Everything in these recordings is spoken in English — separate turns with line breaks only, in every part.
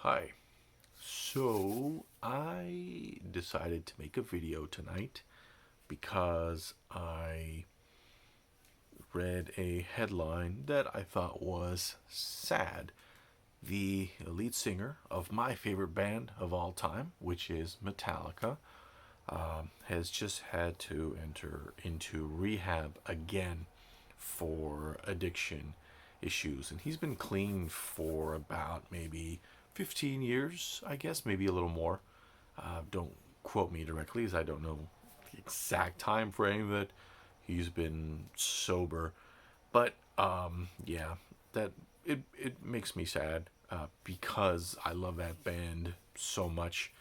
Hi. So, I decided to make a video tonight because I read a headline that I thought was sad. The lead singer of my favorite band of all time, which is Metallica, has just had to enter into rehab again for addiction issues. And he's been clean for about maybe 15 years, I guess, maybe a little more. Don't quote me directly, as I don't know the exact time frame that he's been sober. But yeah, that it makes me sad because I love that band so much.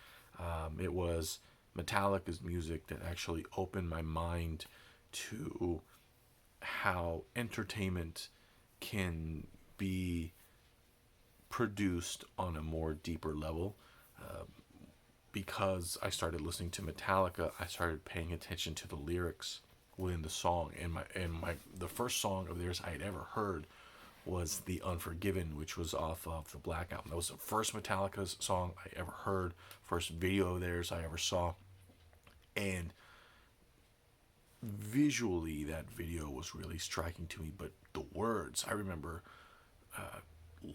It was Metallica's music that actually opened my mind to how entertainment can be produced on a more deeper level. Because I started listening to Metallica, I started paying attention to the lyrics within the song. And the first song of theirs I had ever heard was The Unforgiven, which was off of the Black Album. That was the first Metallica song I ever heard, first video of theirs I ever saw. And visually, that video was really striking to me. But the words, I remember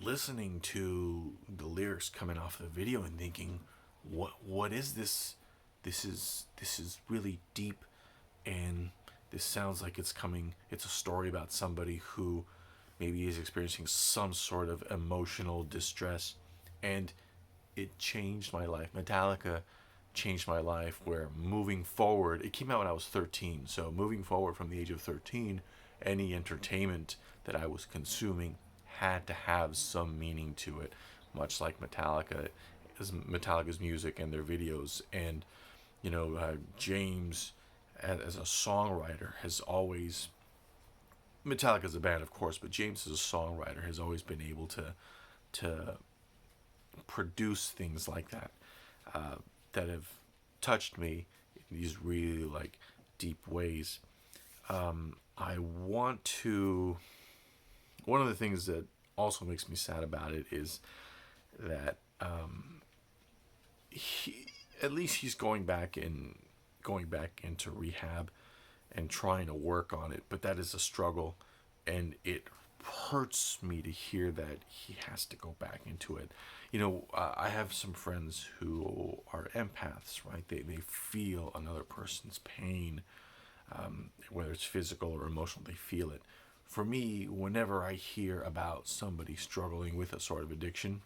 listening to the lyrics coming off the video and thinking, what is this? This is really deep, and this sounds like it's a story about somebody who maybe is experiencing some sort of emotional distress. And it changed my life. Metallica changed my life, where moving forward, it came out when I was 13, so moving forward from the age of 13, any entertainment that I was consuming had to have some meaning to it, much like Metallica's music and their videos. And James, as a songwriter, has always, Metallica's a band, of course, but James as a songwriter has always been able to produce things like that, that have touched me in these really like deep ways. I want to. One of the things that also makes me sad about it is that he, at least he's going back into rehab and trying to work on it, but that is a struggle, and it hurts me to hear that he has to go back into it. I have some friends who are empaths, right? They feel another person's pain, whether it's physical or emotional, they feel it. For me, whenever I hear about somebody struggling with a sort of addiction,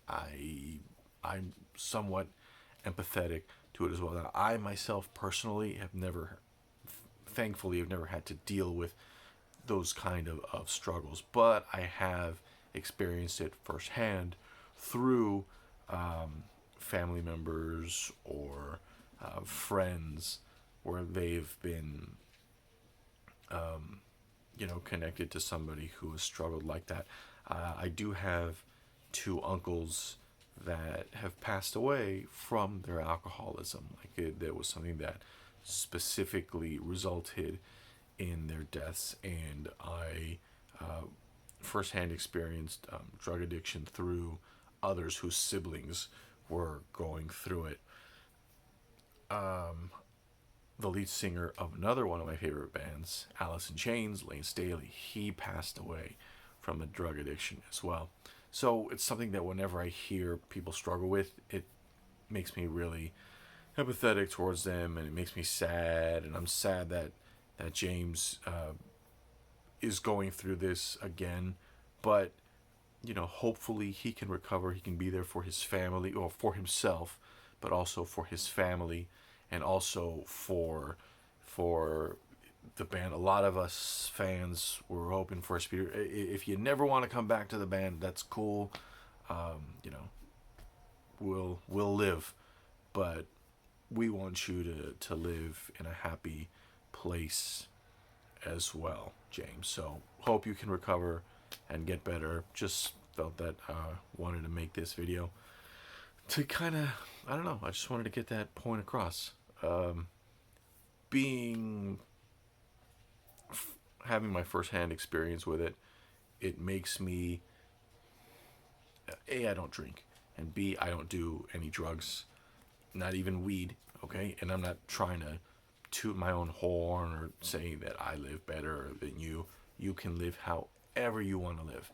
I I'm somewhat empathetic to it as well. Now, I myself personally have never, thankfully, have never had to deal with those kind of struggles, but I have experienced it firsthand through family members or friends, where they've been connected to somebody who has struggled like that. I do have two uncles that have passed away from their alcoholism. There was something that specifically resulted in their deaths, and I firsthand experienced drug addiction through others whose siblings were going through it. The lead singer of another one of my favorite bands, Alice in Chains, Lane Staley, he passed away from a drug addiction as well. So it's something that whenever I hear people struggle with, it makes me really empathetic towards them, and it makes me sad. And I'm sad that James is going through this again, but hopefully he can recover. He can be there for his family, or for himself, but also for his family, and also for the band. A lot of us fans were hoping for a speedy. If you never want to come back to the band, that's cool. You know, we'll live, but we want you to live in a happy place as well, James. So hope you can recover and get better. Just felt that wanted to make this video to kind of, I don't know, I just wanted to get that point across. Being Having my firsthand experience with it, it makes me, I don't drink, and B, I don't do any drugs, not even weed, okay? And I'm not trying to toot my own horn or say that I live better than you. You can live however you want to live.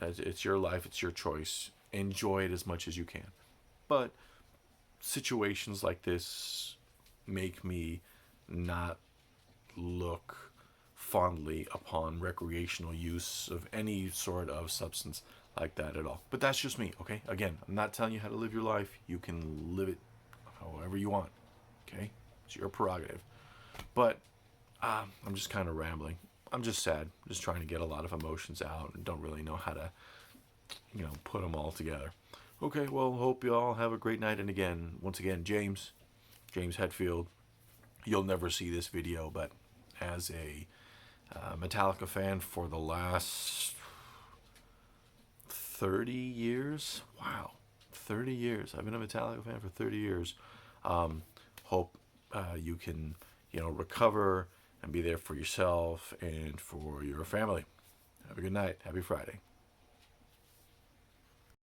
It's your life, it's your choice. Enjoy it as much as you can. But situations like this make me not look fondly upon recreational use of any sort of substance like that at all. But that's just me, okay? Again, I'm not telling you how to live your life. You can live it however you want, okay? It's your prerogative. But I'm just kind of rambling. I'm just sad. Just trying to get a lot of emotions out and don't really know how to, put them all together. Okay, well, hope you all have a great night. And again, once again, James Hetfield. You'll never see this video, but as a Metallica fan for the last 30 years, wow, 30 years. I've been a Metallica fan for 30 years. Hope you can, recover and be there for yourself and for your family. Have a good night. Happy Friday.